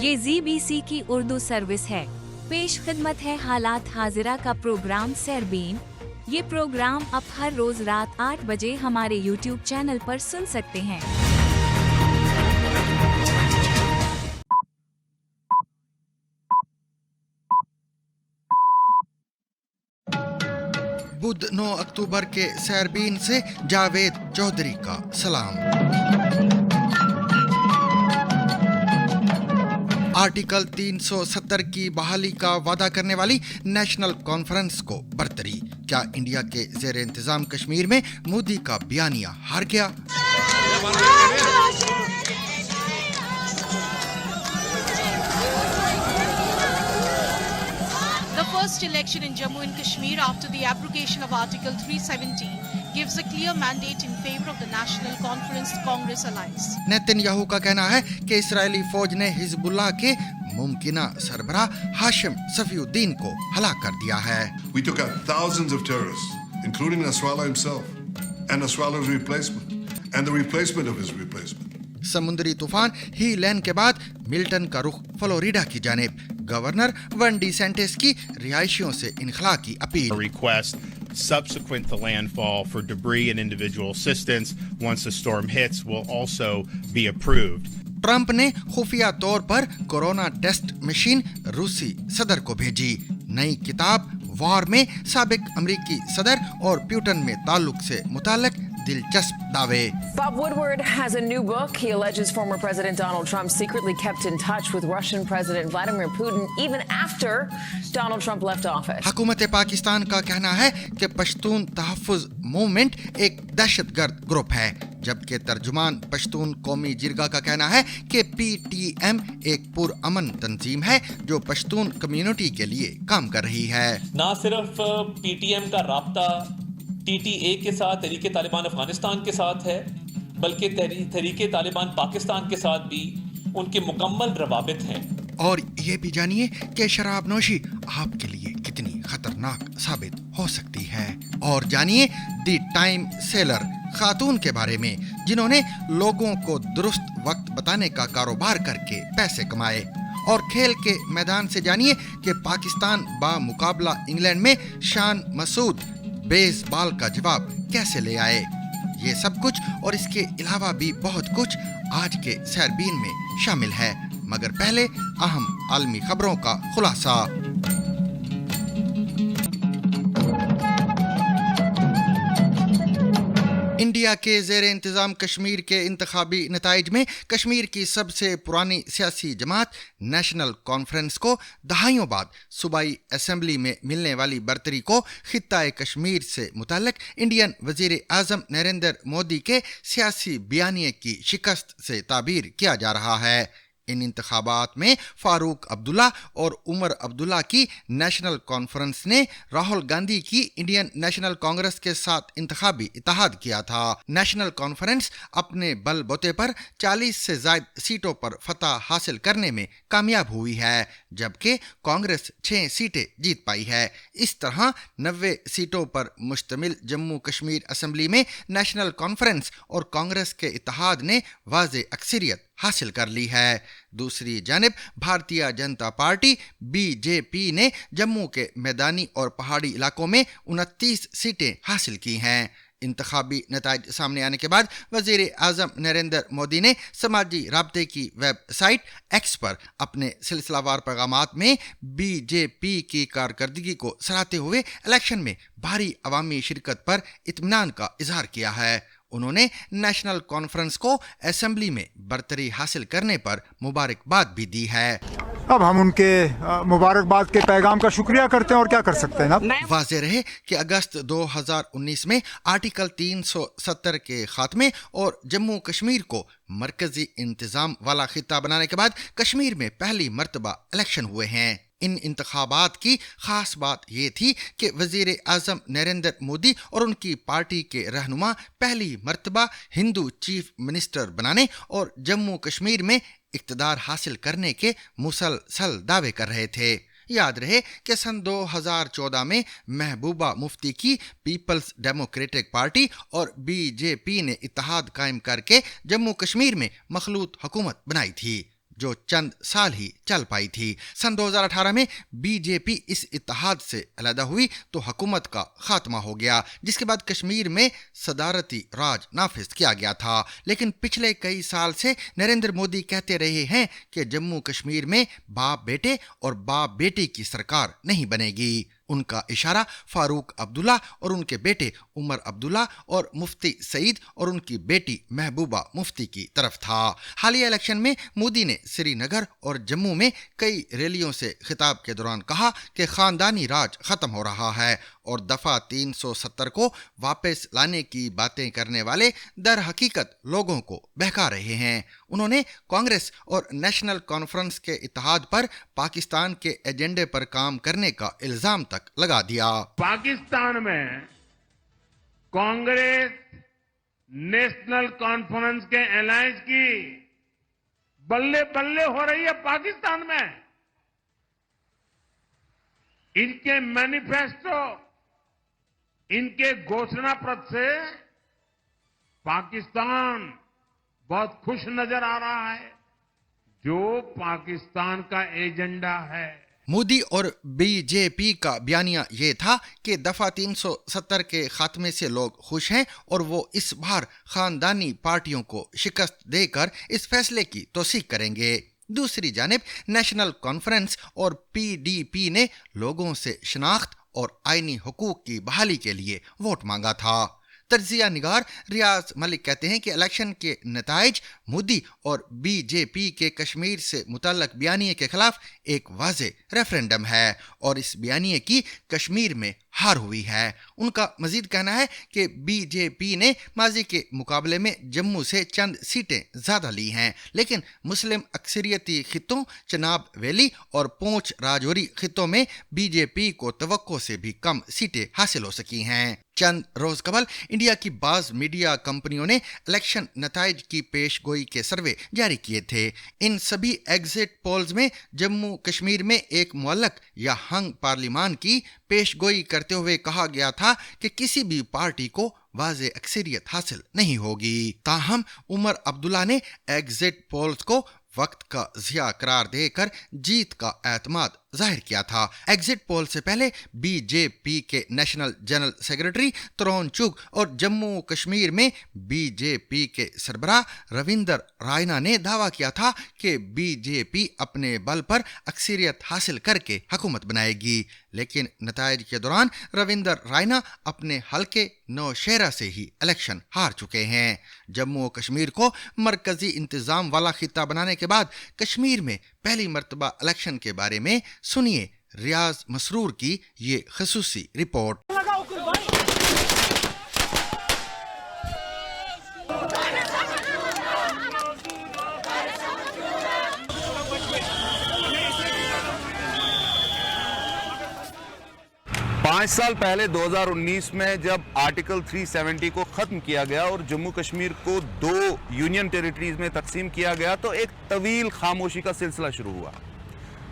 ये ZBC की Urdu service है। पेश खिदमत है हालात हाजिरा का प्रोग्राम सरबीन। ये प्रोग्राम आप हर रोज रात 8 बजे हमारे YouTube चैनल पर सुन सकते हैं। बुध 9 अक्टूबर के सरबीन से जावेद चौधरी का सलाम। आर्टिकल 370 की बहाली का वादा करने वाली नेशनल कॉन्फ्रेंस को बरतरी। क्या इंडिया के ज़ेर इंतजाम कश्मीर में मोदी का बयानिया हार गया? The first election in Jammu and Kashmir after the abrogation of Article 370 gives a clear mandate in favor of the National Conference Congress Alliance. Netanyahu का कहना है कि इस्राएली फौज ने हिजबुल्लाह के मुमकिना सरबराह हाशिम सफीउद्दीन को हलाक कर दिया है। We took out thousands of terrorists, including Nasrallah himself, and Nasrallah's replacement, and the replacement of his replacement. समुद्री तूफान हीलेन के बाद मिल्टन का रुख फ्लोरिडा की जानिब। गवर्नर वन डिसेंटिस की रिहायशियों से इनखला की appeal. Request subsequent to landfall for debris and individual assistance once the storm hits will also be approved. Trump ने खुफिया तौर पर कोरोना टेस्ट मशीन रूसी सदर को भेजी। नई किताब वॉर में साबिक अमरीकी सदर और प्यूटन में ताल्लुक से मुताल्लिक दिलचस्प दावे। Bob Woodward has a new book. He alleges former President Donald Trump secretly kept in touch with Russian President Vladimir Putin even after Donald Trump left office. हुकूमत पाकिस्तान का कहना है कि पश्तून तहफ़्फ़ुज़ मूवमेंट एक दहशतगर्द ग्रुप है, जबकि तर्जुमान पश्तून कौमी जिरगा का कहना है कि PTM एक पुरअमन तंजीम है जो पश्तून कम्युनिटी के लिए काम कर रही है। ना सिर्फ PTM का राब्ता TTA के साथ तहरीक तालिबान अफगानिस्तान के साथ है, बल्कि तहरीक तालिबान पाकिस्तान के साथ भी उनके मुकम्मल रवाबित हैं। और ये भी जानिए कि शराब नोशी आपके लिए कितनी खतरनाक साबित हो सकती है। और जानिए दी टाइम सेलर खातून के बारे में जिन्होंने लोगों को दुरुस्त वक्त बताने का कारोबार करके पैसे कमाए। और खेल के मैदान से जानिए कि पाकिस्तान बामुकाबला इंग्लैंड में शान मसूद बेसबॉल का जवाब कैसे ले आए। ये सब कुछ और इसके अलावा भी बहुत कुछ आज के सरबीन में शामिल है, मगर पहले अहम आलमी खबरों का खुलासा। इंडिया के ज़ेर इंतज़ाम कश्मीर के इंतखाबी नताइज में कश्मीर की सबसे पुरानी सियासी जमात नेशनल कॉन्फ्रेंस को दहाइयों बाद सूबाई असेंबली में मिलने वाली बरतरी को खित्ता कश्मीर से मुताल्लिक इंडियन वज़ीर आज़म नरेंद्र मोदी के सियासी बयानिए की शिकस्त से ताबीर किया जा रहा है। इन इंतखाबात में फारूक अब्दुल्ला और उमर अब्दुल्ला की नेशनल कॉन्फ्रेंस ने राहुल गांधी की इंडियन नेशनल कांग्रेस के साथ इंतखाबी इत्तेहाद किया था। नेशनल कॉन्फ्रेंस अपने बलबूते पर 40 से ज़ायद सीटों पर फतह हासिल करने में कामयाब हुई है, जबकि कांग्रेस 6 सीटें जीत पाई है। इस तरह 90 सीटों पर मुश्तमिल जम्मू कश्मीर असेंबली में नेशनल कॉन्फ्रेंस और कांग्रेस के इत्तेहाद ने वाज़े अक्सरियत हासिल कर ली है। दूसरी जानिब भारतीय जनता पार्टी BJP ने जम्मू के मैदानी और पहाड़ी इलाकों में 29 सीटें हासिल की हैं। इंतखाबी नताइज सामने आने के बाद वज़ीर आज़म नरेंद्र मोदी ने समाजी राब्ते की वेबसाइट एक्स पर अपने सिलसिलावार पैगामात में BJP की कारकर्दगी को सराहते हुए इलेक्शन में भारी अवामी शिरकत पर इत्मीनान का इजहार किया है। उन्होंने नेशनल कॉन्फ्रेंस को असेंबली में बरतरी हासिल करने पर मुबारकबाद भी दी है। अब हम उनके मुबारकबाद के पैगाम का शुक्रिया करते हैं और क्या कर सकते हैं ना। वाज़ेह रहे कि अगस्त 2019 में आर्टिकल 370 के खात्मे और जम्मू कश्मीर को मरकजी इंतजाम वाला खित्ता बनाने के बाद कश्मीर में पहली मर्तबा इलेक्शन हुए हैं। इन इंतखाबात की खास बात ये थी कि वज़ीर आज़म नरेंद्र मोदी और उनकी पार्टी के रहनुमा पहली मर्तबा हिंदू चीफ मिनिस्टर बनाने और जम्मू कश्मीर में इक़्तिदार हासिल करने के मुसलसल दावे कर रहे थे। याद रहे कि सन 2014 में महबूबा मुफ्ती की पीपल्स डेमोक्रेटिक पार्टी और BJP ने इत्तेहाद कायम करके जम्मू कश्मीर में मखलूत हुकूमत बनाई थी। जो चंद साल ही चल पाई थी। सन 2018 में बीजेपी इस इत्तेहाद से अलहदा हुई तो हुकूमत का खात्मा हो गया, जिसके बाद कश्मीर में सदारती राज नाफिज किया गया था। लेकिन पिछले कई साल से नरेंद्र मोदी कहते रहे हैं कि जम्मू कश्मीर में बाप बेटे और बाप बेटी की सरकार नहीं बनेगी। उनका इशारा फारूक अब्दुल्ला और उनके बेटे उमर अब्दुल्ला और मुफ्ती सईद और उनकी बेटी महबूबा मुफ्ती की तरफ था। हालिया इलेक्शन में मोदी ने श्रीनगर और जम्मू में कई रैलियों से खिताब के दौरान कहा कि खानदानी राज खत्म हो रहा है और दफा 370 को वापस लाने की बातें करने वाले दर हकीकत लोगों को बहका रहे हैं। उन्होंने कांग्रेस और नेशनल कॉन्फ्रेंस के इत्तेहाद पर पाकिस्तान के एजेंडे पर काम करने का इल्जाम तक लगा दिया। पाकिस्तान में कांग्रेस नेशनल कॉन्फ्रेंस के अलायंस की बल्ले बल्ले हो रही है। पाकिस्तान में इनके मैनिफेस्टो, इनके घोषणा पत्र से पाकिस्तान बहुत खुश नजर आ रहा है। जो पाकिस्तान का एजेंडा है, मोदी और बीजेपी का बयानिया ये था कि दफा 370 के खात्मे से लोग खुश हैं और वो इस बार खानदानी पार्टियों को शिकस्त देकर इस फैसले की तौसीक करेंगे। दूसरी जानिब नेशनल कॉन्फ्रेंस और पीडीपी ने लोगों से शनाख्त और आईनी हुकूक की बहाली के लिए वोट मांगा था। तज्जिया निगार रियाज मलिक कहते हैं कि इलेक्शन के नताइज मोदी और बीजेपी के कश्मीर से मुतल्लक बयानिए के खिलाफ एक वाज़ेह रेफरेंडम है और इस बयानिए की कश्मीर में हार हुई है। उनका मजीद कहना है कि बीजेपी ने माजी के मुकाबले में जम्मू से चंद सीटें ज्यादा ली हैं, लेकिन मुस्लिम अक्सरियती खित्तों चनाब वैली और पूंछ राजौरी खित्तों में बीजेपी को तवक्को से भी कम सीटें हासिल हो सकी हैं। चंद रोज कबल इंडिया की बाज मीडिया कंपनियों ने इलेक्शन नताइज की पेशगोई के सर्वे जारी किए थे। इन सभी एग्जिट पोल्स में जम्मू कश्मीर में एक मुअल्लक या हंग पार्लिमान की पेशगोई करते हुए कहा गया था कि किसी भी पार्टी को वाज़ेह अक्सरियत हासिल नहीं होगी। ताहम उमर अब्दुल्ला ने एग्जिट पोल्स को वक्त का ज़िया करार देकर जीत का एतमाद जाहिर किया था। एग्जिट पोल से पहले बीजेपी के नेशनल जनरल सेक्रेटरी तरुण चुग और जम्मू कश्मीर में बीजेपी के सरबराह रविंदर रायना ने दावा किया था कि बीजेपी अपने बल पर अक्सरियत हासिल करके हुकूमत बनाएगी, लेकिन नताइज के दौरान रविंदर रायना अपने हल्के नौशहरा से ही इलेक्शन हार चुके हैं। जम्मू कश्मीर को मरकजी इंतजाम वाला खित्ता बनाने के बाद कश्मीर में पहली मर्तबा इलेक्शन के बारे में सुनिए रियाज मसरूर की ये खसूसी रिपोर्ट। 5 साल पहले 2019 में जब आर्टिकल 370 को खत्म किया गया और जम्मू कश्मीर को 2 यूनियन टेरिटरीज में तकसीम किया गया तो एक तवील खामोशी का सिलसिला शुरू हुआ।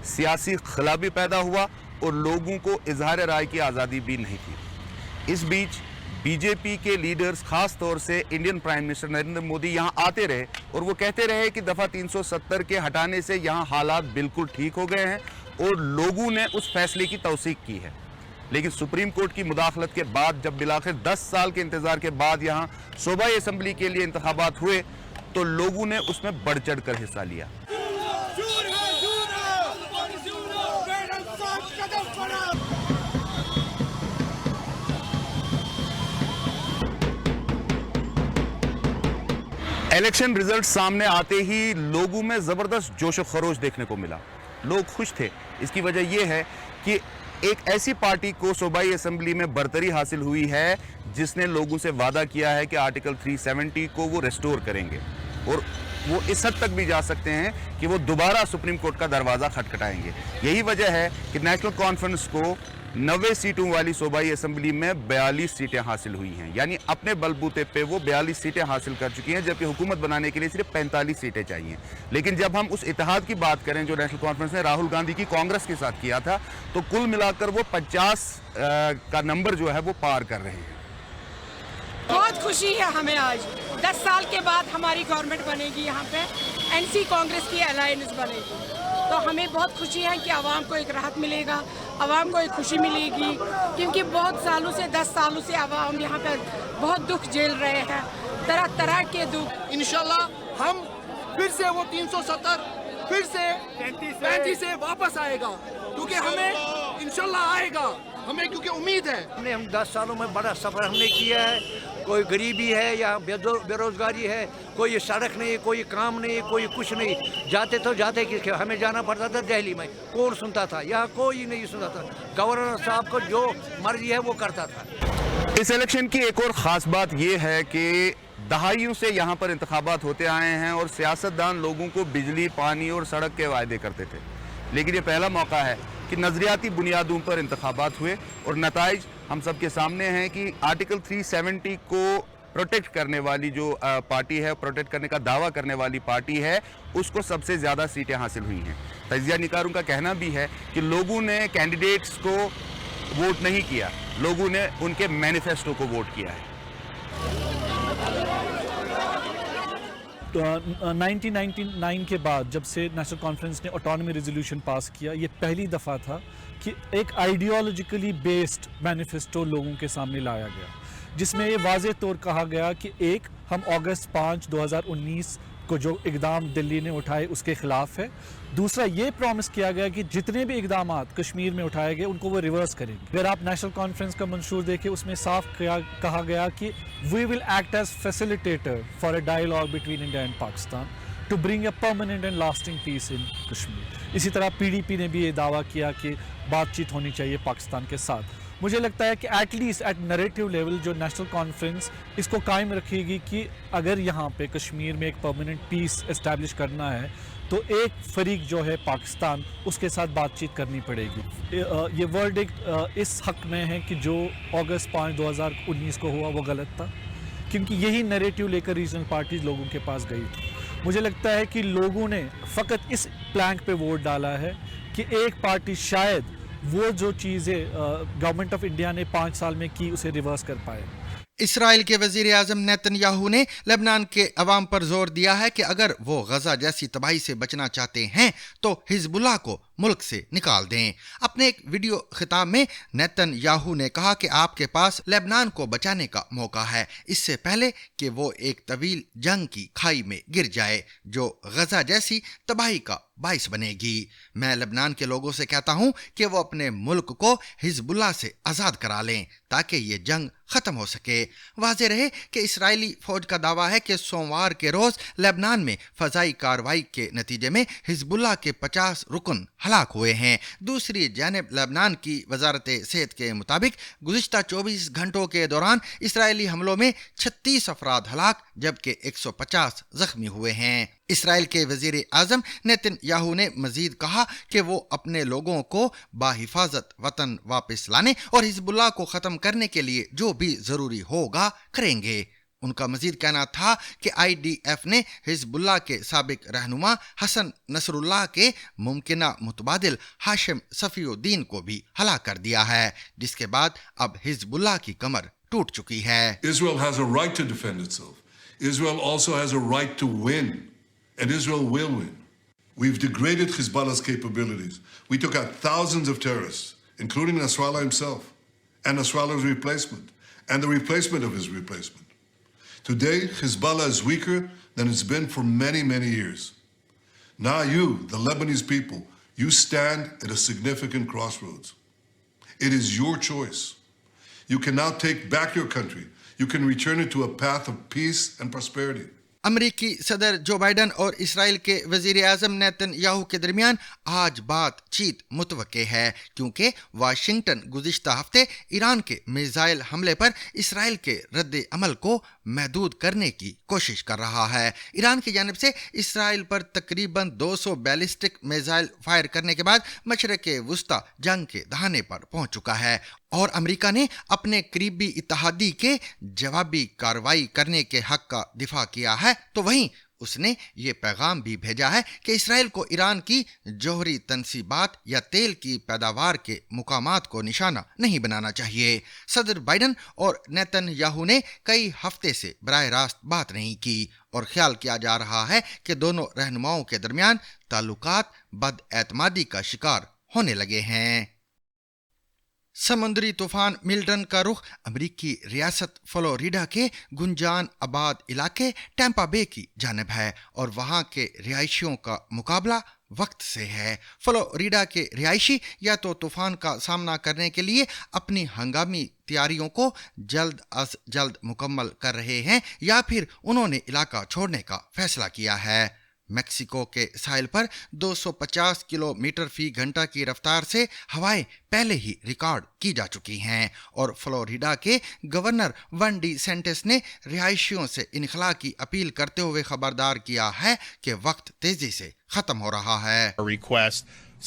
सियासी खला भी पैदा हुआ और लोगों को इजहार राय की आज़ादी भी नहीं थी। इस बीच बीजेपी के लीडर्स, खास तौर से Indian prime minister Narendra Modi यहाँ आते रहे और वो कहते रहे कि दफ़ा 370 के हटाने से यहाँ हालात बिल्कुल ठीक हो गए हैं और लोगों ने उस फैसले की तौसीक की है। लेकिन सुप्रीम कोर्ट की मुदाखलत के बाद जब बिलाखिर 10 साल के इंतजार के बाद यहाँ सूबाई असेंबली के लिए इंतखाबात हुए तो लोगों ने उसमें बढ़ चढ़ कर हिस्सा लिया। इलेक्शन रिजल्ट सामने आते ही लोगों में जबरदस्त जोश व खरोश देखने को मिला। लोग खुश थे। इसकी वजह यह है कि एक ऐसी पार्टी को सूबाई असेंबली में बरतरी हासिल हुई है जिसने लोगों से वादा किया है कि आर्टिकल 370 को वो रेस्टोर करेंगे और वो इस हद तक भी जा सकते हैं कि वो दोबारा सुप्रीम कोर्ट का दरवाज़ा खटखटाएंगे। यही वजह है कि नेशनल कॉन्फ्रेंस को 90 सीटों वाली सूबाई असेंबली में 42 सीटें हासिल हुई हैं, यानी अपने बलबूते पे वो 42 सीटें हासिल कर चुकी हैं, जबकि हुकूमत बनाने के लिए सिर्फ 45 सीटें चाहिए। लेकिन जब हम उस इत्तेहाद की बात करें जो नेशनल कॉन्फ्रेंस ने राहुल गांधी की कांग्रेस के साथ किया था, तो कुल मिलाकर वो 50 का नंबर जो है वो पार कर रहे हैं। बहुत खुशी है हमें आज 10 साल के बाद हमारी गवर्नमेंट बनेगी यहाँ पे NC कांग्रेस की अलायंस बनेगी, तो हमें बहुत खुशी है कि आवाम को एक राहत मिलेगा, आवाम को एक खुशी मिलेगी, क्योंकि बहुत सालों से 10 सालों से आवाम यहाँ पर बहुत दुख झेल रहे हैं, तरह तरह के दुख। इंशाल्लाह हम फिर से वो 370 फिर से 35 से वापस आएगा, क्योंकि हमें इंशाल्लाह आएगा, हमें क्योंकि उम्मीद है। हम 10 सालों में बड़ा सफ़र हमने किया है, कोई गरीबी है या बेरोजगारी है, कोई सड़क नहीं, कोई काम नहीं, कोई कुछ नहीं। जाते कि हमें जाना पड़ता था दिल्ली में, कौन सुनता था? यहाँ कोई नहीं सुनता था, गवर्नर साहब को जो मर्जी है वो करता था। इस इलेक्शन की एक और ख़ास बात यह है कि दहाइयों से यहाँ पर इंतखाबात होते आए हैं और सियासतदान लोगों को बिजली, पानी और सड़क के वायदे करते थे, लेकिन ये पहला मौका है कि नज़रियाती बुनियादों पर इंतखाबात हुए और नताइज हम सब के सामने हैं कि आर्टिकल 370 को प्रोटेक्ट करने वाली जो पार्टी है, प्रोटेक्ट करने का दावा करने वाली पार्टी है, उसको सबसे ज़्यादा सीटें हासिल हुई हैं। तजिया निकारों का कहना भी है कि लोगों ने कैंडिडेट्स को वोट नहीं किया, लोगों ने उनके मैनिफेस्टो को वोट किया है। 1999 के बाद जब से नेशनल कॉन्फ्रेंस ने ऑटोनॉमी रेजोल्यूशन पास किया, ये पहली दफ़ा था कि एक आइडियोलॉजिकली बेस्ड मैनिफेस्टो लोगों के सामने लाया गया, जिसमें ये वाज़ेह तौर कहा गया कि एक, हम अगस्त 5, 2019 को जो इक़दाम दिल्ली ने उठाए उसके ख़िलाफ़ है। दूसरा, ये प्रॉमिस किया गया कि जितने भी इक़दामात कश्मीर में उठाए गए उनको वो रिवर्स करेंगे। अगर आप नेशनल कॉन्फ्रेंस का मंशूर देखें, उसमें साफ कहा गया कि we will act as facilitator for a dialogue between India and Pakistan to bring a permanent and lasting peace in Kashmir. इसी तरह PDP ने भी ये दावा किया कि बातचीत होनी चाहिए पाकिस्तान के साथ। मुझे लगता है कि एटलीस्ट एट नैरेटिव लेवल जो नेशनल कॉन्फ्रेंस इसको कायम रखेगी कि अगर यहाँ पे कश्मीर में एक परमानेंट पीस इस्टेब्लिश करना है तो एक फरीक जो है पाकिस्तान, उसके साथ बातचीत करनी पड़ेगी। ये वर्डिक्ट इस हक में है कि जो अगस्त 5, 2019 को हुआ वो गलत था, क्योंकि यही नैरेटिव लेकर रीजनल पार्टीज लोगों के पास गई थी। मुझे लगता है कि लोगों ने फ़कत इस प्लैंक पे वोट डाला है कि एक पार्टी शायद वो जो चीज़ें गवर्नमेंट ऑफ इंडिया ने 5 साल में की उसे रिवर्स कर पाए। इसराइल के वज़ीर आज़म नेतन्याहू ने लेबनान के अवाम पर जोर दिया है कि अगर वो गजा जैसी तबाही से बचना चाहते हैं तो हिजबुल्लाह को मुल्क से निकाल दें। अपने एक वीडियो खिताब में नेतन्याहू ने कहा कि आपके पास लेबनान को बचाने का मौका है, इससे पहले कि वो एक तवील जंग की खाई में गिर जाए जो गजा जैसी तबाही का बाइस बनेगी। मैं लेबनान के लोगों से कहता हूं कि वो अपने मुल्क को हिजबुल्लाह से आज़ाद करा लें ताकि ये जंग ख़त्म हो सके। वाज़ेह रहे कि इस्राएली फ़ौज का दावा है कि सोमवार के रोज़ लेबनान में फ़ज़ाई कार्रवाई के नतीजे में हिजबुल्लाह के 50 रुकन हलाक हुए हैं। दूसरी जानिब लेबनान की वजारत सेहत के मुताबिक गुज़िश्ता 24 घंटों के दौरान इसराइली हमलों में 36 अफराद हलाक जबकि 150 ज़ख्मी हुए हैं। इसराइल के वज़ीर आज़म नेतन्याहू ने मज़ीद कहा कि वो अपने लोगों को बाहिफाजत वतन वापस लाने और हिजबुल्लाह को ख़त्म करने के लिए जो भी ज़रूरी होगा करेंगे। उनका मज़ीद कहना था कि IDF ने हिजबुल्लाह के साबिक रहनुमा हसन नसरुल्लाह के मुमकिना मुतबादिल हाशिम सफ़ीउद्दीन को भी हलाक कर दिया है, जिसके बाद अब हिजबुल्लाह की कमर टूट चुकी है। Israel has a right to defend itself. Israel also has a right to win. And Israel will win. We've degraded Hezbollah's capabilities. We took out thousands of terrorists, including Nasrallah himself, and Nasrallah's replacement, and the replacement of his replacement. Today, Hezbollah is weaker than it's been for many, many years. Now you, the Lebanese people, you stand at a significant crossroads. It is your choice. You can now take back your country. You can return it to a path of peace and prosperity. अमरीकी सदर जो Biden और Israel के वज़ीर आज़म Netanyahu के दरमियान आज बातचीत मुतवक्के है, क्योंकि वाशिंगटन गुज़िश्ता हफ्ते ईरान के मिसाइल हमले पर इसराइल के रद्द अमल को महदूद करने की कोशिश कर रहा है। ईरान की जानिब से इसराइल पर तकरीबन 200 बैलिस्टिक मिसाइल फायर करने के बाद मशरिक़ वुस्ता जंग के दहाने पर पहुंच चुका है और अमेरिका ने अपने करीबी इत्तेहादी के जवाबी कार्रवाई करने के हक का दिफा किया है, तो वहीं उसने ये पैगाम भी भेजा है कि इसराइल को ईरान की जौहरी तनसीबात या तेल की पैदावार के मुकामात को निशाना नहीं बनाना चाहिए। सदर बाइडन और नेतन्याहू ने कई हफ्ते से बराह रास्त बात नहीं की और ख्याल किया जा रहा है कि दोनों रहनुमाओं के दरमियान ताल्लुकात बदएतमादी का शिकार होने लगे हैं। समुद्री तूफान मिल्टन का रुख अमेरिकी रियासत फ्लोरिडा के गुंजान आबाद इलाके टैंपा बे की जानिब है और वहां के रिहायशियों का मुकाबला वक्त से है। फ्लोरिडा के रिहायशी या तो तूफान का सामना करने के लिए अपनी हंगामी तैयारियों को जल्द अज जल्द मुकम्मल कर रहे हैं या फिर उन्होंने इलाका छोड़ने का फैसला किया है। मेक्सिको के साहिल पर 250 किलोमीटर फी घंटा की रफ्तार से हवाएं पहले ही रिकॉर्ड की जा चुकी हैं और फ्लोरिडा के गवर्नर वन डी सेंटेस ने रिहायशियों से इनखला की अपील करते हुए खबरदार किया है कि वक्त तेजी से खत्म हो रहा है।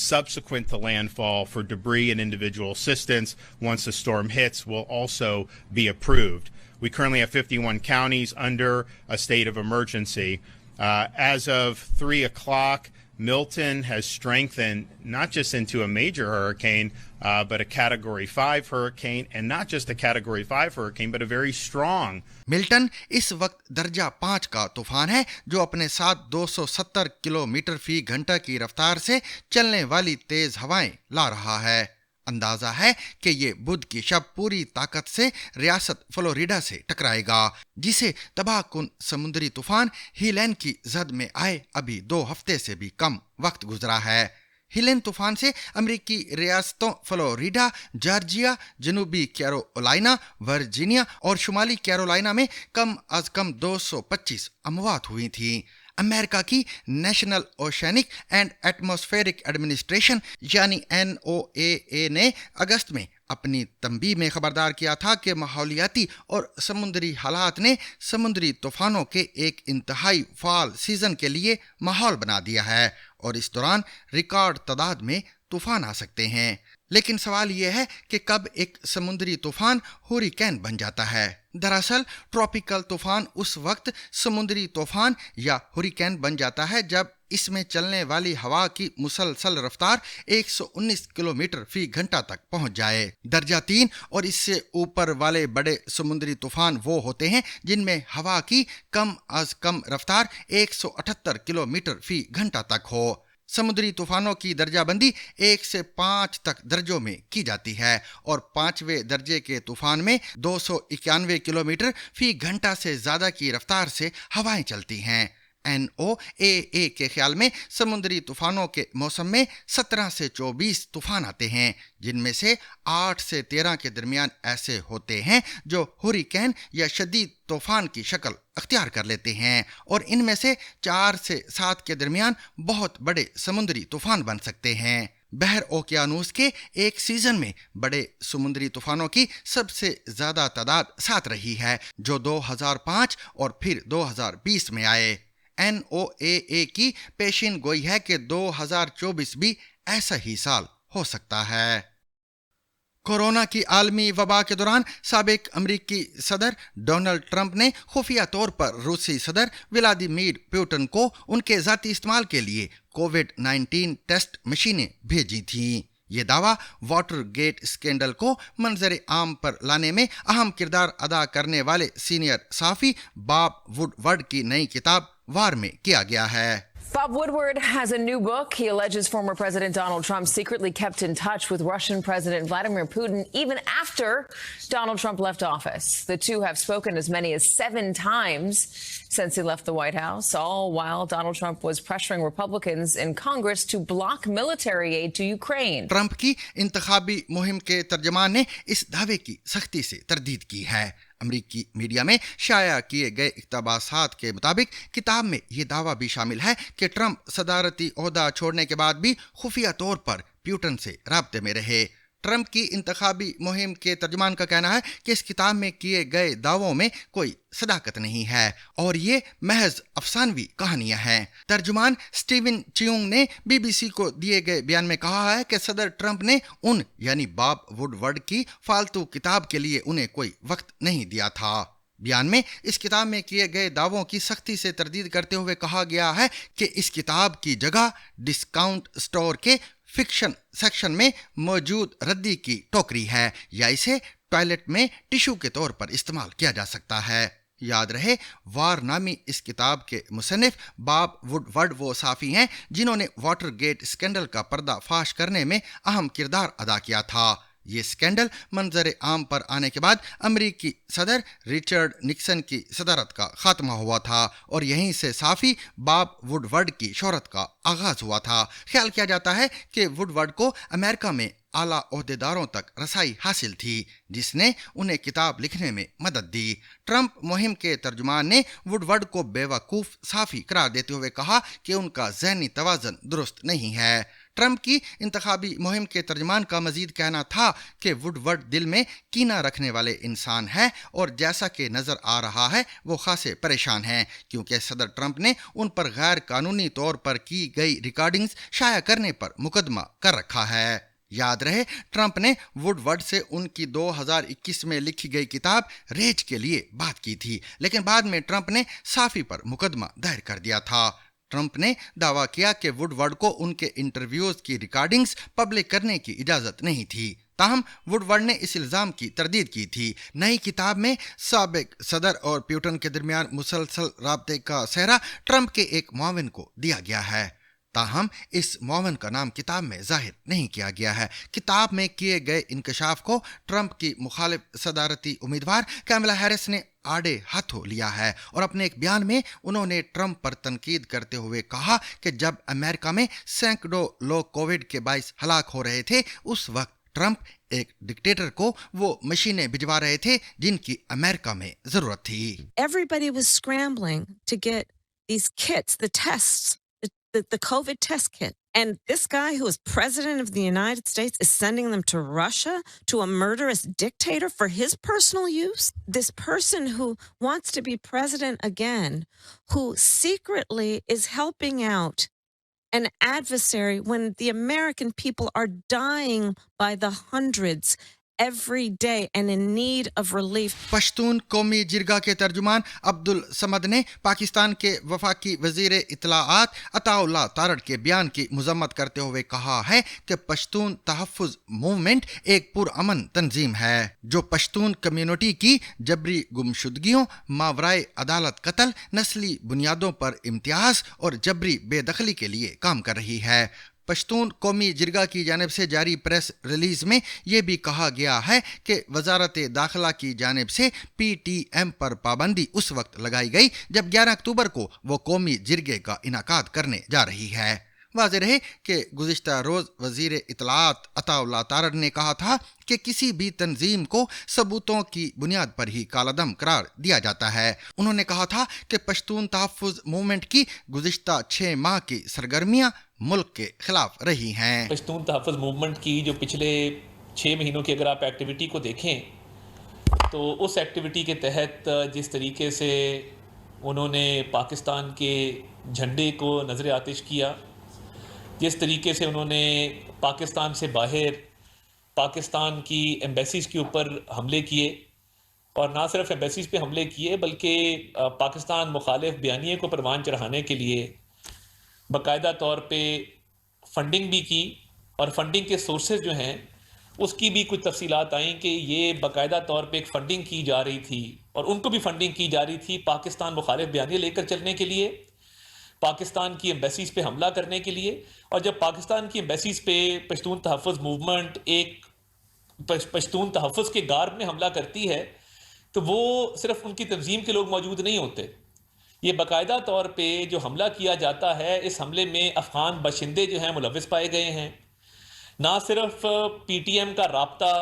Subsequent to landfall for debris and individual assistance once the storm hits will also be approved. We currently have 51 counties under a state of emergency. As of 3 o'clock, Milton has strengthened not just into a major hurricane, but a Category 5 hurricane, and not just a Category 5 hurricane, but a very strong. Milton इस वक्त दर्जा 5 का तूफान है जो अपने साथ 270 kilometre फी घंटा की रफ्तार से चलने वाली तेज हवाएं ला रहा है। अंदाजा है कि ये बुध की शब पूरी ताकत से रियासत फ्लोरिडा से टकराएगा, जिसे तबाहकुन समुद्री तूफान हीलेन की जद में आए अभी 2 हफ्ते से भी कम वक्त गुजरा है। हीलेन तूफान से अमेरिकी रियासतों फ्लोरिडा, जॉर्जिया, जनूबी कैरोलिना, वर्जीनिया और शुमाली कैरोलिना में कम अज कम 225 अमवात हुई थी। अमेरिका की national oceanic and atmospheric administration यानी NOAA ने अगस्त में अपनी तंबीह में खबरदार किया था कि माहौलियाती और समुद्री हालात ने समुद्री तूफानों के एक इंतहाई फाल सीजन के लिए माहौल बना दिया है और इस दौरान रिकॉर्ड तादाद में तूफान आ सकते हैं। लेकिन सवाल यह है कि कब एक समुद्री तूफान हुरिकेन बन जाता है। दरअसल ट्रॉपिकल तूफान उस वक्त समुद्री तूफान या हुरिकेन बन जाता है जब इसमें चलने वाली हवा की मुसलसल रफ्तार 119 किलोमीटर फी घंटा तक पहुंच जाए। दर्जा 3 और इससे ऊपर वाले बड़े समुद्री तूफान वो होते हैं जिनमें हवा की कम अज कम रफ्तार 178 किलोमीटर फी घंटा तक हो। समुद्री तूफानों की दर्जाबंदी 1 से 5 तक दर्जों में की जाती है और 5वें दर्जे के तूफान में 291 किलोमीटर फी घंटा से ज्यादा की रफ्तार से हवाएं चलती हैं। NOAA के ख्याल में समुद्री तूफानों के मौसम में 17 से 24 तूफान आते हैं, जिनमें से 8 से 13 के दरमियान ऐसे होते हैं जो हुरिकेन या शदीद तूफान की शक्ल अख्तियार कर लेते हैं और इनमें से 4 से 7 के दरमियान बहुत बड़े समुद्री तूफान बन सकते हैं। बहर ओकियानूस के एक सीजन में बड़े समुद्री तूफानों की सबसे ज्यादा तादाद 7 रही है जो 2005 और फिर 2020 में आए। NOAA की पेशिन गोई है कि 2024 भी ऐसा ही साल हो सकता है। कोरोना की आलमी वबा के दौरान साबिक अमरीकी सदर डोनाल्ड ट्रंप ने खुफिया तौर पर रूसी सदर व्लादिमीर पुतिन को उनके ज़ाती इस्तेमाल के लिए कोविड-19 टेस्ट मशीनें भेजी थीं। ये दावा वाटर गेट स्कैंडल को मंजर आम पर लाने में अहम किरदार अदा करने वाले सीनियर सहाफ़ी बॉब वुडवर्ड की नई किताब वार में किया गया है। Bob Woodward has a new book. He alleges former President Donald Trump secretly kept in touch with Russian President Vladimir Putin even after Donald Trump left office. The two have spoken as many as 7 times since he left the White House, all while Donald Trump was pressuring Republicans in Congress to block military aid to Ukraine. Trump की इंतखाबी मुहिम के तर्जमान ने इस दावे की सख्ती से तरदीद की है। अमरीकी मीडिया में शाया किए गए इक़्तिबासात के मुताबिक किताब में यह दावा भी शामिल है कि ट्रंप सदारती ओहदा छोड़ने के बाद भी खुफिया तौर पर पुतिन से राब्ते में रहे। ट्रंप की इंतखाबी मुहिम के तर्जुमान का कहना है कि इस किताब में किए गए दावों में कोई सदाकत नहीं है और ये महज अफसानवी कहानियां हैं। तर्जुमान स्टीवन चियोंग ने BBC को दिए गए बयान में कहा है कि सदर ट्रंप ने उन यानी बॉब वुडवर्ड की फालतू किताब के लिए उन्हें कोई वक्त नहीं दिया था। बयान में इस किताब में किए गए दावों की सख्ती से तरदीद करते हुए कहा गया है कि इस किताब की जगह डिस्काउंट स्टोर के फिक्शन सेक्शन में मौजूद रद्दी की टोकरी है या इसे टॉयलेट में टिश्यू के तौर पर इस्तेमाल किया जा सकता है। याद रहे, वार नामी इस किताब के मुसन्निफ बॉब वुडवर्ड वो साफ़ी हैं जिन्होंने वाटरगेट स्कैंडल का पर्दाफाश करने में अहम किरदार अदा किया था। ये स्कैंडल मंजर आम पर आने के बाद अमेरिकी सदर रिचर्ड निक्सन की सदारत का खात्मा हुआ था और यहीं से साफ़ी बॉब वुडवर्ड की शोहरत का आगाज हुआ था। ख्याल किया जाता है कि वुडवर्ड को अमेरिका में आला ओहदेदारों तक रसाई हासिल थी, जिसने उन्हें किताब लिखने में मदद दी। ट्रंप मुहिम के तर्जुमान ने वुडवर्ड को बेवकूफ़ साफ़ी करार देते हुए कहा कि उनका ज़हनी तवाज़न दुरुस्त नहीं है। ट्रंप की इंतखाबी मुहिम के तर्जुमान का मजीद कहना था कि वुडवर्ड दिल में कीना रखने वाले इंसान है और जैसा कि नज़र आ रहा है वो खासे परेशान हैं क्योंकि सदर ट्रंप ने उन पर गैर कानूनी तौर पर की गई रिकॉर्डिंग्स शाया करने पर मुकदमा कर रखा है। याद रहे, ट्रंप ने वुडवर्ड से उनकी 2021 में लिखी गई किताब रेज के लिए बात की थी, लेकिन बाद में ट्रंप ने साफ़ी पर मुकदमा दायर कर दिया था। ट्रंप ने दावा किया कि वुडवर्ड को उनके इंटरव्यूज की रिकॉर्डिंग्स पब्लिक करने की इजाज़त नहीं थी। ताहम वुडवर्ड ने इस इल्ज़ाम की तरदीद की थी। नई किताब में साबिक सदर और प्यूटन के दरमियान मुसलसल राब्ते का सेहरा ट्रंप के एक मुआविन को दिया गया है। ताहम इस मुआविन का नाम किताब में जाहिर नहीं किया गया है। किताब में किए गए इंकशाफ को ट्रंप की मुखालिफ सदारती उम्मीदवार कैमला हैरिस ने आड़े हाथों लिया है और अपने एक बयान में उन्होंने ट्रंप पर तनकीद करते हुए कहा कि जब अमेरिका में सैकड़ों लोग कोविड के बाइस हलाक हो रहे थे, उस वक्त ट्रंप एक डिक्टेटर को वो मशीनें भिजवा रहे थे जिनकी अमेरिका में जरूरत थी। Everybody was scrambling to get these kits, the tests, the COVID test kit. And this guy who is president of the United States is sending them to Russia, to a murderous dictator for his personal use? This person who wants to be president again, who secretly is helping out an adversary when the American people are dying by the hundreds every day and in need of relief. Pashtun कौमी जिरगा के तर्जुमान अब्दुल समद ने पाकिस्तान के वफाकी वजीर इत्तलाआत अताउल्लाह तारड़ के बयान की मुजम्मत करते हुए कहा है कि पश्तून तहफ़्फ़ुज़ मूवमेंट एक पुरअमन तंजीम है जो पश्तून कम्युनिटी की जबरी गुमशुदगियों, मावराए अदालत कत्ल, नस्ली बुनियादों पर इम्तियाज और जबरी बेदखली के लिए काम कर रही है। पश्तून कौमी जिरगा की जानिब से जारी प्रेस रिलीज में यह भी कहा गया है कि वजारत दाखिला की जानिब से PTM पर पाबंदी उस वक्त लगाई गई जब 11 अक्टूबर को वो कौमी जिरगे का इनाकाद करने जा रही है। वाज़ेह रहे कि गुज़िश्ता रोज़ वज़ीर इत्तलाआत अताउल्लाह तारड़ ने कहा था कि किसी भी तंजीम को सबूतों की बुनियाद पर ही कालादम करार दिया जाता है। उन्होंने कहा था कि पश्तून तहफ़्फ़ुज़ मूवमेंट की गुज़िश्ता 6 माह की सरगर्मियाँ मुल्क के खिलाफ रही हैं। पश्तून तहफ़्फ़ुज़ मूवमेंट की जो पिछले 6 महीनों की अगर आप एक्टिविटी को देखें तो उस एक्टिविटी के तहत जिस तरीके से उन्होंने पाकिस्तान के झंडे को नज़र आतिश किया, जिस तरीके से उन्होंने पाकिस्तान से बाहर पाकिस्तान की एम्बेसीज़ के ऊपर हमले किए और ना सिर्फ एम्बेसीज़ पे हमले किए बल्कि पाकिस्तान मुखालिफ बयानिए को परवान चढ़ाने के लिए बाकायदा तौर पे फंडिंग भी की और फंडिंग के सोर्सेज जो हैं उसकी भी कुछ तफसीलात आई कि ये बाकायदा तौर पे एक फ़ंडिंग की जा रही थी और उनको भी फंडिंग की जा रही थी पाकिस्तान मुखालिफ बयानिए लेकर चलने के लिए, पाकिस्तान की एम्बेसीज़ पे हमला करने के लिए। और जब पाकिस्तान की एम्बेसीज़ पे पश्तून तहफ़्फ़ुज़ मूवमेंट एक पश्तून तहफ़्फ़ुज़ के गार्ब में हमला करती है तो वो सिर्फ उनकी तंजीम के लोग मौजूद नहीं होते, ये बाकायदा तौर पे जो हमला किया जाता है इस हमले में अफ़गान बाशिंदे जो हैं मुलव्विस पाए गए हैं। ना सिर्फ PTM का राब्ता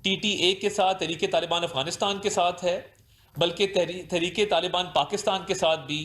TTA के साथ, तहरीके तालिबान अफ़गानिस्तान के साथ है, बल्कि तहरीके तालिबान पाकिस्तान के साथ भी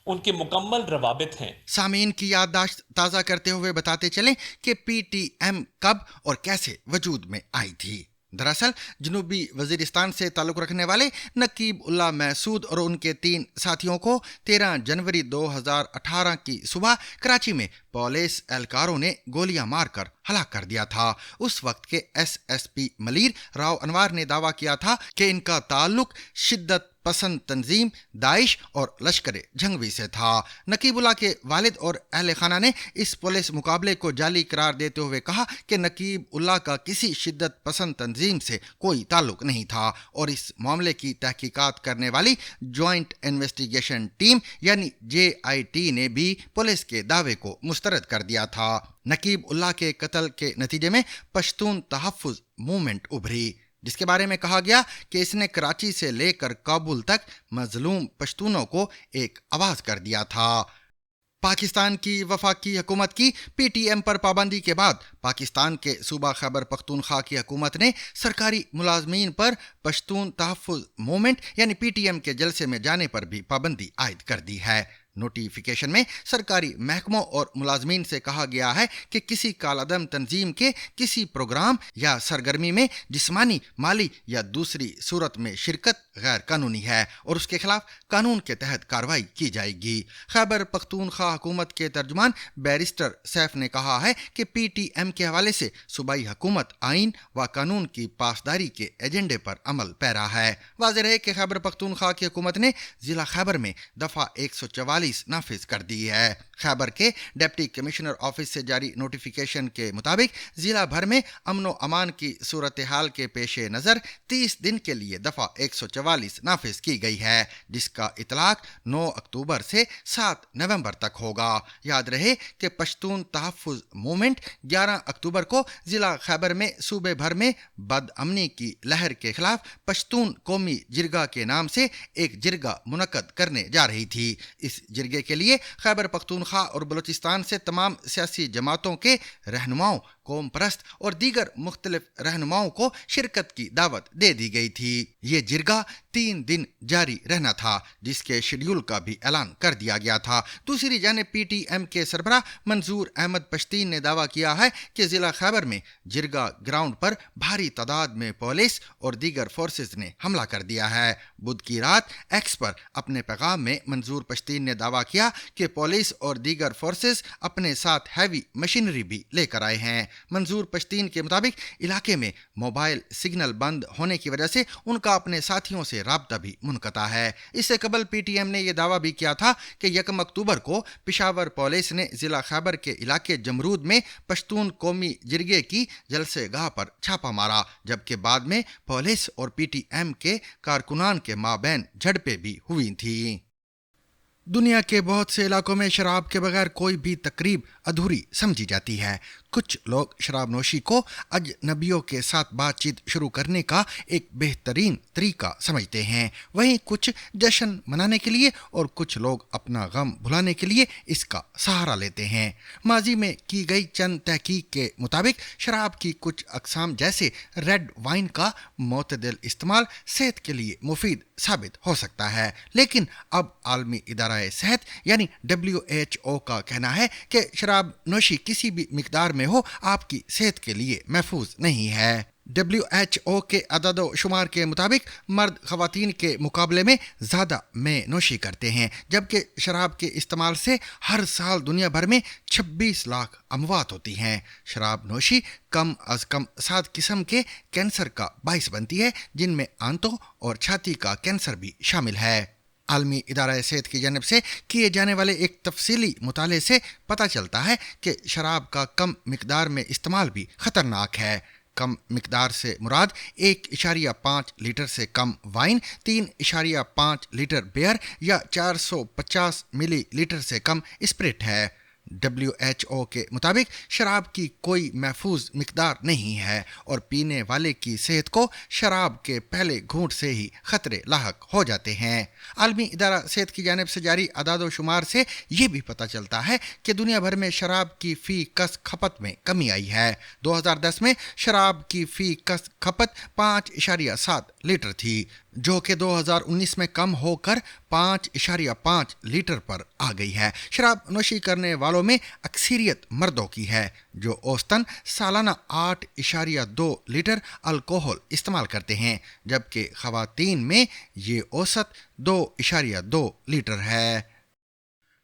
उनके मुकम्मल रवाबित हैं। सामीन की याददाश्त ताज़ा करते हुए बताते चलें कि PTM कब और कैसे वजूद में आई थी। दरअसल जनूबी वजीरिस्तान से ताल्लुक़ रखने वाले नकीब उल्लाह महसूद और उनके 3 साथियों को 13 जनवरी 2018 की सुबह कराची में पुलिस एहलकारों ने गोलियां मारकर हलाक कर दिया था। उस वक्त के SSP मलीर राव अनवार ने दावा किया था कि इनका ताल्लुक शिद्दत पसंद तंजीम दाइश और लश्कर जंगवी से था। नकीबुल्लाह के वालिद और अहले खाना ने इस पुलिस मुकाबले को जाली करार देते हुए कहा कि नकीबुल्लाह का किसी शिद्दत पसंद तंजीम से कोई ताल्लुक नहीं था और इस मामले की तहकीकात करने वाली जॉइंट इन्वेस्टिगेशन टीम यानी JIT ने भी पुलिस के दावे को मुस्तरद कर दिया था। नकीबुल्लाह के कत्ल के नतीजे में पश्तून तहफ़्फ़ुज़ मूवमेंट उभरी, जिसके बारे में कहा गया कि इसने कराची से लेकर काबुल तक मजलूम पश्तूनों को एक आवाज़ कर दिया था। पाकिस्तान की वफाकी हुकूमत की PTM पर पाबंदी के बाद पाकिस्तान के सूबा खैबर पख्तूनख्वा की हुकूमत ने सरकारी मुलाजमीन पर पश्तून तहफ़्फ़ुज़ मूवमेंट यानी PTM के जलसे में जाने पर भी पाबंदी आयद कर दी है। नोटिफिकेशन में सरकारी महकमों और मुलाजमीन से कहा गया है कि किसी कालादम तंजीम के किसी प्रोग्राम या सरगर्मी में जिस्मानी, माली या दूसरी सूरत में शिरकत गैर कानूनी है और उसके खिलाफ कानून के तहत कार्रवाई की जाएगी। खैबर पख्तूनख्वा हुकूमत के तर्जुमान बैरिस्टर सैफ ने कहा है कि PTM के हवाले से सूबाई हुकूमत आइन व कानून की पासदारी के एजेंडे पर अमल पैरा है। वाज़ेह है कि खैबर पख्तूनख्वा की हुकूमत ने जिला खैबर में दफ़ा 144 नाफिज कर दी है। खैबर के डिप्टी कमिश्नर ऑफिस से जारी नोटिफिकेशन के मुताबिक जिला भर में अमन व अमान की सूरत हाल के पेश नज़र 30 दिन के लिए दफ़ा 144 नाफिज की गई है, जिसका इतलाक 9 अक्टूबर से 7 नवंबर तक होगा। याद रहे कि पश्तून तहफ़्फ़ुज़ मूवमेंट 11 अक्टूबर को जिला खैबर में सूबे भर में बदअमनी की लहर के खिलाफ पश्तून कौमी जिरगा के नाम से एक जिरगा मुनक्कद करने जा रही थी। इस जिरगे के लिए खैबर पख्तूनख्वा और बलूचिस्तान से तमाम सियासी जमातों के रहनुमाओं, कौम परस्त और दीगर मुख्तलिफ रहनुमाओं को शिरकत की दावत दे दी गई थी। ये जिरगा 3 दिन जारी रहना था, जिसके शेड्यूल का भी ऐलान कर दिया गया था। दूसरी जानिब PTM के सरबराह मंजूर अहमद पश्तीन ने दावा किया है कि जिला खैबर में जिरगा ग्राउंड पर भारी तादाद में पुलिस और दीगर फोर्सेस ने हमला कर दिया है। बुध की रात एक्स पर अपने पैगाम में मंजूर पश्तीन ने दावा किया कि पुलिस और दीगर फोर्सेस अपने साथ हैवी मशीनरी भी लेकर आए हैं। मंजूर पश्तीन के मुताबिक इलाके में मोबाइल सिग्नल बंद होने की वजह से उनका अपने साथियों से राब्ता भी मुनक़ता है। इससे कबल PTM ने यह दावा भी किया था कि 1 अक्टूबर को पिशावर पुलिस ने जिला खैबर के इलाके जमरूद में पश्तून कौमी जिरगे की जलसे गाह पर छापा मारा, जबकि बाद में पुलिस और PTM के कारकुनान के माबैन झड़पें भी हुई थी। दुनिया के बहुत से इलाकों में शराब के बगैर कोई भी तकरीब अधूरी समझी जाती है। कुछ लोग शराब नोशी को अजनबियों के साथ बातचीत शुरू करने का एक बेहतरीन तरीका समझते हैं, वहीं कुछ जश्न मनाने के लिए और कुछ लोग अपना गम भुलाने के लिए इसका सहारा लेते हैं। माजी में की गई चंद तहकीक के मुताबिक शराब की कुछ अक़साम जैसे रेड वाइन का मोतदिल इस्तेमाल सेहत के लिए मुफीद साबित हो सकता है, लेकिन अब आलमी इदारा सेहत यानी WHO का कहना है कि शराब नोशी किसी भी मिकदार में हो आपकी सेहत के लिए महफूज नहीं है। WHO के अदद शुमार के मुताबिक मर्द खवातीन के मुकाबले में ज़्यादा में नोशी करते हैं, जबकि शराब के इस्तेमाल से हर साल दुनिया भर में 26 लाख अमवात होती हैं। शराब नोशी कम अज़ कम 7 किस्म के कैंसर का बाइस बनती है, जिनमें आंतों और छाती का कैंसर भी शामिल है। आलमी इदारा सेहत की जानिब से किए जाने वाले एक तफसीली मुताले से पता चलता है कि शराब का कम मिकदार में इस्तेमाल भी ख़तरनाक है। कम मिकदार से मुराद 1.5 लीटर से कम वाइन, 3.5 लीटर बियर या 450 मिलीलीटर से कम स्प्रिट है। WHO के मुताबिक शराब की कोई महफूज मिकदार नहीं है और पीने वाले की सेहत को शराब के पहले घूंट से ही खतरे लाहक हो जाते हैं। आलमी इदारा सेहत की जानिब से जारी अदाद व शुमार से ये भी पता चलता है कि दुनिया भर में शराब की फ़ी कस खपत में कमी आई है। 2010 में शराब की फ़ी कस खपत 5.7 लीटर थी, जो कि 2019 में कम होकर 5.5 लीटर पर आ गई है। शराब नोशी करने वालों में अक्सरियत मर्दों की है, जो औसतन सालाना 8.2 लीटर अल्कोहल इस्तेमाल करते हैं, जबकि ख़वातीन में ये औसत 2.2 लीटर है।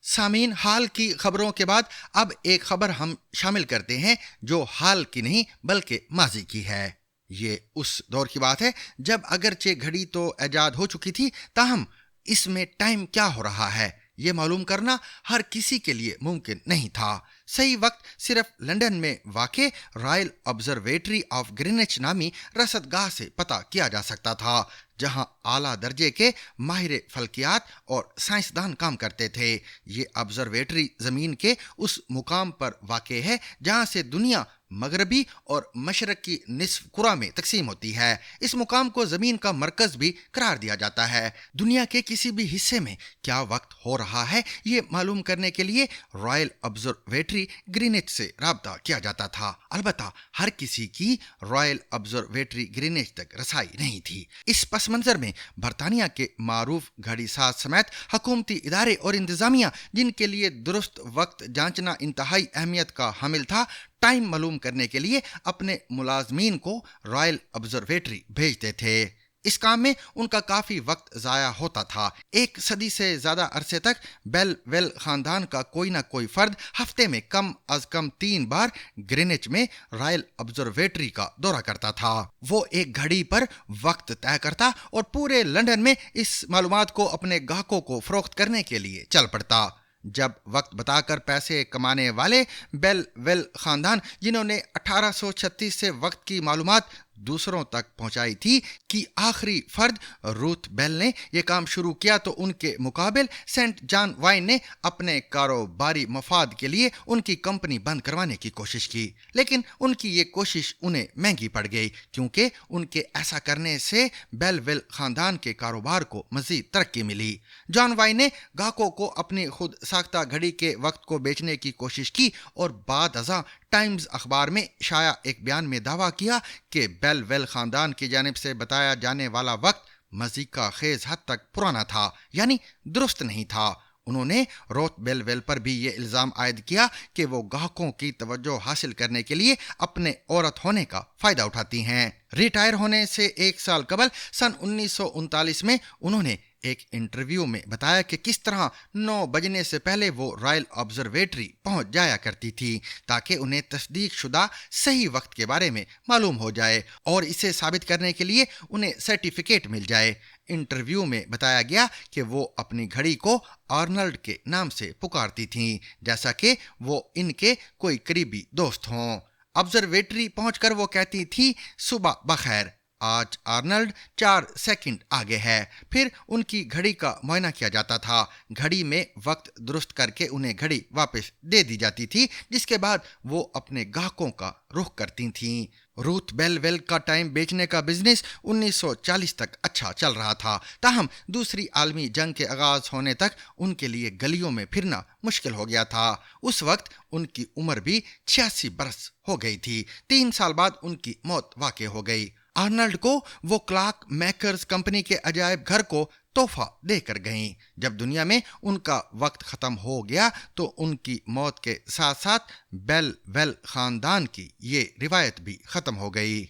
सामीन, हाल की खबरों के बाद अब एक खबर हम शामिल करते हैं जो हाल की नहीं बल्कि माजी की है। ये उस दौर की बात है जब अगरचे घड़ी तो ऐजाद हो चुकी थी, ताहम इसमें टाइम क्या हो रहा है ये मालूम करना हर किसी के लिए मुमकिन नहीं था। सही वक्त सिर्फ लंदन में वाक़े रॉयल ऑब्जर्वेटरी ऑफ ग्रीनिच नामी रसदगाह से पता किया जा सकता था, जहां आला दर्जे के माहिर फल्कियात और साइंसदान काम करते थे। ये ऑब्जर्वेटरी ज़मीन के उस मुकाम पर वाक़े है जहां से दुनिया मगरबी और मशरक़ी निस्फ कुरा में तकसीम होती है। इस मुकाम को ज़मीन का मरकज़ भी करार दिया जाता है। दुनिया के किसी भी हिस्से में क्या वक्त हो रहा है ये मालूम करने के लिए रॉयल ऑब्जर्वेटरी ग्रीनिच से राब्ता किया जाता था। अलबत्ता हर किसी की रॉयल ऑब्जर्वेटरी ग्रीनिच तक रसाई नहीं थी। इस पस मंजर में बरतानिया के मारूफ घड़ी साज समेत हुकूमती इदारे और इंतजामिया, जिनके लिए दुरुस्त वक्त जांचना इंतहाई अहमियत का हामिल था, टाइम मालूम करने के लिए अपने मुलाजमीन को रॉयल ऑब्जर्वेटरी भेजते थे। इस काम में उनका काफी वक्त जाया होता था। एक सदी से ज्यादा अरसे तक बेलवेल खानदान का कोई ना कोई फर्द हफ्ते में कम अज कम 3 बार ग्रीनिच में रॉयल ऑब्जर्वेटरी का दौरा करता था। वो एक घड़ी पर वक्त तय करता और पूरे लंदन में इस मालूमात को अपने ग्राहकों को फरोख्त करने के लिए चल पड़ता। जब वक्त बताकर पैसे कमाने वाले बेलवेल खानदान, जिन्होंने 1836 से वक्त की मालूमात दूसरों तक पहुंचाई थी, कि आखिरी फर्द रूथ बेल ने यह काम शुरू किया, तो उनके मुकाबिल सेंट जॉन वाइन ने अपने कारोबारी मफाद के लिए उनकी कंपनी बंद करवाने की कोशिश की। लेकिन उनकी ये कोशिश उन्हें महंगी पड़ गई, क्योंकि उनके ऐसा करने से बेलवेल खानदान के कारोबार को मजीद तरक्की मिली। जॉन वाइन ने ग्राहकों को अपनी खुद साख्ता घड़ी के वक्त को बेचने की कोशिश की और बाद अज़ां टाइम्स अखबार में शाया एक बयान में दावा किया कि बेलवेल खानदान की जानिब से बताया जाने वाला वक्त मज़ीका खेज हद तक पुराना था, यानी दुरुस्त नहीं था। उन्होंने रोथ बेलवेल पर भी ये इल्ज़ाम आयद किया कि वो ग्राहकों की तवज्जो हासिल करने के लिए अपने औरत होने का फ़ायदा उठाती हैं। रिटायर होने से 1 साल कबल सन 1939 में उन्होंने एक इंटरव्यू में बताया कि किस तरह 9 बजने से पहले वो रॉयल ऑब्जर्वेटरी पहुंच जाया करती थी, ताकि उन्हें तस्दीक शुदा सही वक्त के बारे में मालूम हो जाए और इसे साबित करने के लिए उन्हें सर्टिफिकेट मिल जाए। इंटरव्यू में बताया गया कि वो अपनी घड़ी को आर्नल्ड के नाम से पुकारती थीं, जैसा कि वो इनके कोई करीबी दोस्त हों। ऑब्जर्वेटरी पहुंचकर वो कहती थी, सुबह बखैर, आज आर्नल्ड 4 सेकंड आगे है। फिर उनकी घड़ी का मुआयना किया जाता था। घड़ी में वक्त दुरुस्त करके उन्हें घड़ी वापस दे दी जाती थी, जिसके बाद वो अपने ग्राहकों का रुख करती थीं। रूथ बेलवेल का टाइम बेचने का बिजनेस 1940 तक अच्छा चल रहा था, ताहम दूसरी आलमी जंग के आगाज होने तक उनके लिए गलियों में फिरना मुश्किल हो गया था। उस वक्त उनकी उम्र भी 86 बरस हो गई थी। 3 साल बाद उनकी मौत वाक़ई हो गई। आर्नल्ड को वो क्लार्क मैकर्स कंपनी के अजायब घर को तोहफा देकर गईं। जब दुनिया में उनका वक्त ख़त्म हो गया तो उनकी मौत के साथ साथ बेलवेल ख़ानदान की ये रिवायत भी ख़त्म हो गई।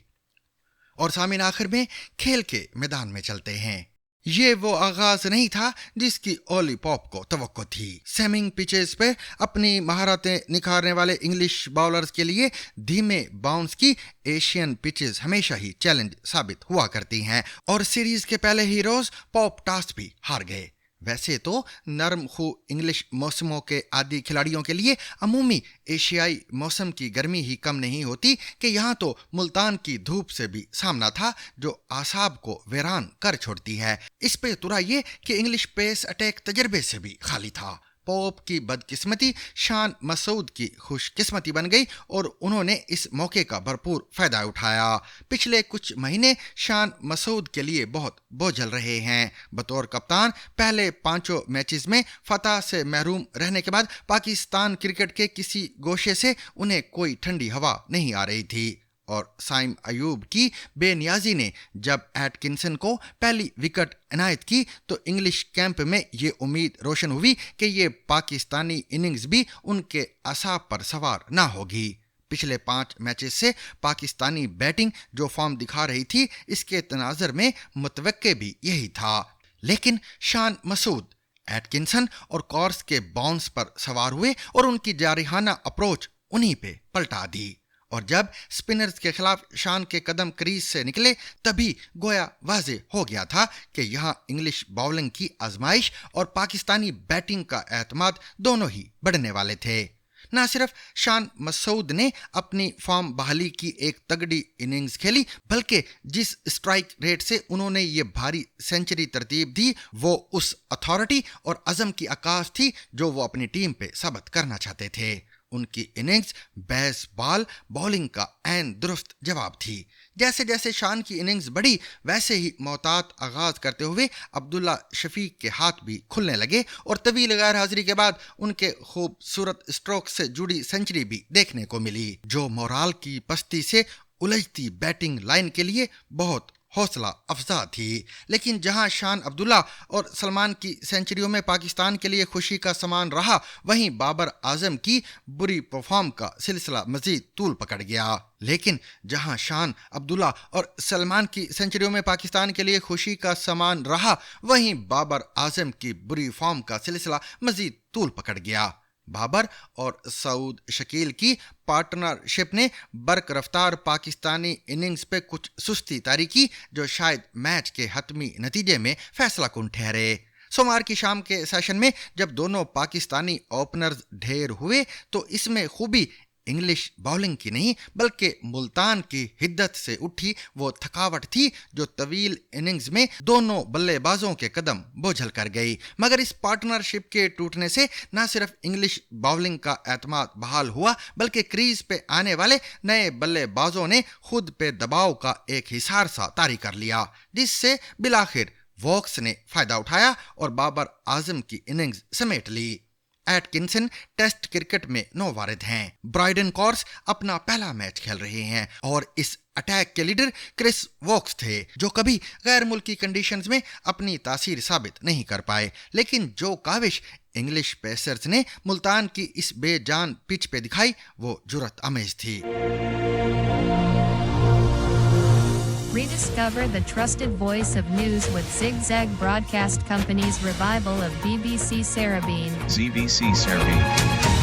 और सामीन, आखिर में खेल के मैदान में चलते हैं। ये वो आगाज नहीं था जिसकी ओली पॉप को तवक्को थी। सेमिंग पिचेस पे अपनी महारतें निखारने वाले इंग्लिश बॉलर्स के लिए धीमे बाउंस की एशियन पिचेस हमेशा ही चैलेंज साबित हुआ करती हैं और सीरीज के पहले ही रोज पॉप टॉस भी हार गए। वैसे तो नरम खू इंग्लिश मौसमों के आदी खिलाड़ियों के लिए अमूमी एशियाई मौसम की गर्मी ही कम नहीं होती कि यहाँ तो मुल्तान की धूप से भी सामना था, जो आसाब को वीरान कर छोड़ती है। इस पे तुरा ये कि इंग्लिश पेस अटैक तजर्बे से भी खाली था। पॉप की बदकिस्मती शान मसूद की खुशकिस्मती बन गई और उन्होंने इस मौके का भरपूर फायदा उठाया। पिछले कुछ महीने शान मसूद के लिए बहुत बोझल रहे हैं। बतौर कप्तान पहले 5 मैचेस में फतह से महरूम रहने के बाद पाकिस्तान क्रिकेट के किसी गोशे से उन्हें कोई ठंडी हवा नहीं आ रही थी और साइम अयूब की बेनियाजी ने जब एटकिंसन को पहली विकेट इनायत की तो इंग्लिश कैंप में ये उम्मीद रोशन हुई कि ये पाकिस्तानी इनिंग्स भी उनके असाब पर सवार ना होगी। पिछले 5 मैचेस से पाकिस्तानी बैटिंग जो फॉर्म दिखा रही थी, इसके तनाजर में मुतवक्के भी यही था। लेकिन शान मसूद एटकिंसन और कॉर्स के बाउंस पर सवार हुए और उनकी जारिहाना अप्रोच उन्हीं पे पलटा दी اور جب स्पिनर्स के खिलाफ शान के कदम क्रीज से निकले तभी गोया वाजे हो गया था कि यहाँ इंग्लिश बॉलिंग की आजमाइश और पाकिस्तानी बैटिंग का एतमाद दोनों ही बढ़ने वाले थे। न सिर्फ शान मसूद ने अपनी फॉर्म बहाली की एक तगड़ी इनिंग्स खेली, बल्कि जिस स्ट्राइक रेट से उन्होंने ये भारी सेंचुरी तरतीब दी वो उस अथॉरिटी और अज़म की आकाश थी जो वो अपनी टीम पे साबित करना चाहते थे। उनकी इनिंग्स बेसबॉल बॉलिंग का ऐन दुरुस्त जवाब थी। जैसे जैसे शान की इनिंग्स बढ़ी वैसे ही मोहतात आगाज करते हुए अब्दुल्ला शफीक के हाथ भी खुलने लगे और तवील गैर हाजिरी के बाद उनके खूबसूरत स्ट्रोक से जुड़ी सेंचुरी भी देखने को मिली, जो मोराल की पस्ती से उलझती बैटिंग लाइन के लिए बहुत हौसला अफजा थी। लेकिन जहां शान अब्दुल्ला और सलमान की सेंचुरियों में पाकिस्तान के लिए खुशी का सामान रहा, वहीं बाबर आजम की बुरी परफॉर्म का सिलसिला मजीद तूल पकड़ गया। लेकिन जहां शान अब्दुल्ला और सलमान की सेंचुरियों में पाकिस्तान के लिए खुशी का सामान रहा, वहीं बाबर आजम की बुरी फॉर्म का सिलसिला मजीद तूल पकड़ गया। बाबर और सऊद शकील की पार्टनरशिप ने बरक रफ्तार पाकिस्तानी इनिंग्स पे कुछ सुस्ती तारी की, जो शायद मैच के हतमी नतीजे में फैसला कुन ठहरे। सोमवार की शाम के सेशन में जब दोनों पाकिस्तानी ओपनर्स ढेर हुए तो इसमें खूबी इंग्लिश बॉलिंग की नहीं बल्कि मुल्तान की हिद्दत से उठी वो थकावट थी जो तवील इनिंग्स में दोनों बल्लेबाजों के कदम बोझल कर गई। मगर इस पार्टनरशिप के टूटने से न सिर्फ इंग्लिश बॉलिंग का एतमाद बहाल हुआ बल्कि क्रीज पे आने वाले नए बल्लेबाजों ने खुद पे दबाव का एक हिसार सा तारी कर लिया, जिससे बिलाखिर वोक्स ने फायदा उठाया और बाबर आजम की इनिंग्स समेट ली। एटकिंसन टेस्ट क्रिकेट में नौवारिद हैं। ब्राइडन कॉर्स अपना पहला मैच खेल रहे हैं और इस अटैक के लीडर क्रिस वोक्स थे, जो कभी गैर मुल्की कंडीशंस में अपनी तासीर साबित नहीं कर पाए। लेकिन जो काविश इंग्लिश पेसर्स ने मुल्तान की इस बेजान पिच पे दिखाई वो जुर्रत अमेज थी। Rediscover the trusted voice of news with Zigzag Broadcast Company's revival of BBC Sarabeen. ZBC Sarabeen.